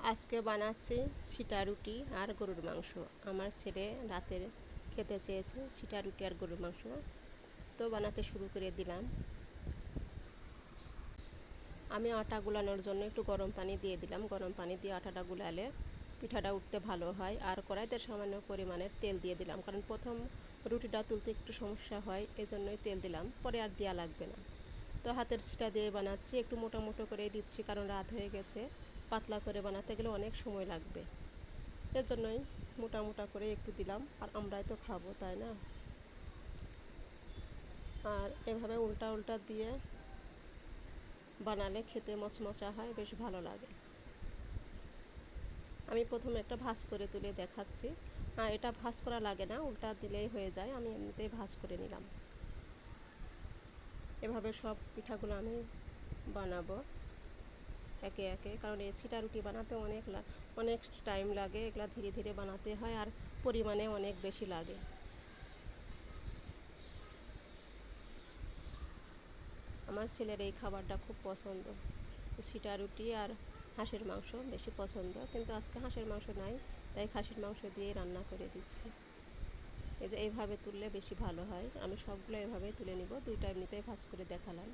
আজকে বানাচ্ছি সিটা রুটি আর গরুর মাংস। আমার ছেলে রাতের খেতে চেয়েছে সিটা রুটি আর গরুর মাংস, তো বানাতে শুরু করে দিলাম। আমি আটা গুলানোর জন্য একটু গরম পানি দিয়ে দিলাম। গরম পানি দিয়ে আটাটা গুলালে পিঠাটা উঠতে ভালো হয়। আর কড়াইতে সামান্য পরিমাণের তেল দিয়ে দিলাম, কারণ প্রথম রুটিটা তুলতে একটু সমস্যা হয়, এজন্যই তেল দিলাম, পরে আর দেওয়া লাগবে না। তো হাতের ছিটা দিয়ে বানাচ্ছি, একটু মোটা মোটো করে দিচ্ছি, কারণ রাত হয়ে গেছে, পাতলা করে বানাতে গেলে অনেক সময় লাগবে, এজন্যই মোটা মোটা করে একটু দিলাম। আর আমরাই তো খাবো, তাই না? আর এভাবে উল্টা উল্টা দিয়ে বানালে খেতে মচমচা হয়, বেশ ভালো লাগে। আমি প্রথমে একটা ভাঁজ করে তুলে দেখাচ্ছি। এটা ভাঁজ করা লাগে না, উল্টা দিলেই হয়ে যায়, আমি এমনিতেই ভাঁজ করে নিলাম। এভাবে সব পিঠাগুলো আমি বানাবো একে একে, কারণ এই সিটা রুটি বানাতে অনেক টাইম লাগে। এগুলা ধীরে ধীরে বানাতে হয়, আর পরিমাণে অনেক বেশি লাগে। আমার ছেলের এই খাবারটা খুব পছন্দ, সিটা রুটি আর হাঁসের মাংস বেশি পছন্দ, কিন্তু আজকে হাঁসের মাংস নাই, তাই খাসির মাংস দিয়েই রান্না করে দিচ্ছি। এই যে এইভাবে তুললে বেশি ভালো হয়। আমি সবগুলো এভাবেই তুলে নিব, দুইটা এমনিতেই ভাঁজ করে দেখালাম।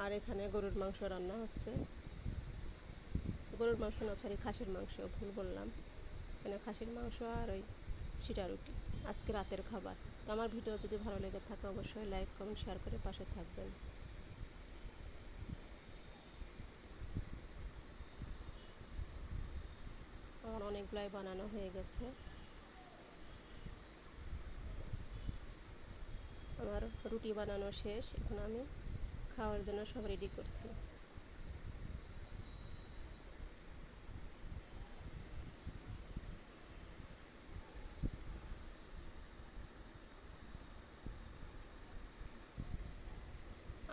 আর এখানে গরুর মাংস রান্না হচ্ছে। গরুর মাংস না, সরি, খাসির মাংস, ভুল বললাম। এখানে খাসির মাংস আর ওই সিটা রুটি আজকে রাতের খাবার। তো আমার ভিডিও যদি ভালো লেগে থাকে অবশ্যই লাইক কমেন্ট শেয়ার করে পাশে থাকবেন। আমার অনেকগুলাই বানানো হয়ে গেছে। আমার রুটি বানানো শেষ, এখন আমি খাওয়ার জন্য সব রেডি করছি।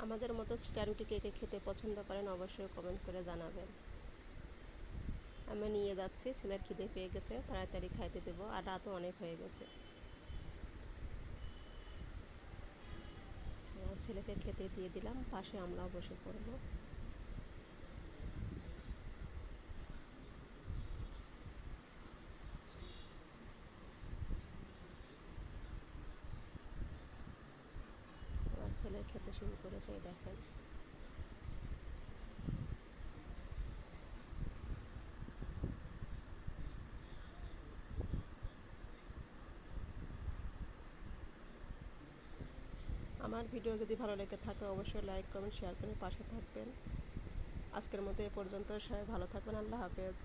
আমাদের মতো সিটা রুটি কে কে খেতে পছন্দ করেন অবশ্যই কমেন্ট করে জানাবেন। আমি নিয়ে যাচ্ছি, ছেলের খিদে পেয়ে গেছে, তাড়াতাড়ি খাইতে দেবো, আর রাতও অনেক হয়ে গেছে। ছেলেকে খেতে দিয়ে দিলাম, পাশে আমরাও বসে পড়ব। আমার ছেলে খেতে শুরু করেছে, দেখেন। আমার ভিডিও যদি ভালো লেগে থাকে অবশ্যই লাইক কমেন্ট শেয়ার করে পাশে থাকবেন। আজকের মতো এ পর্যন্ত, সবাই ভালো থাকবেন। আল্লাহ হাফেজ।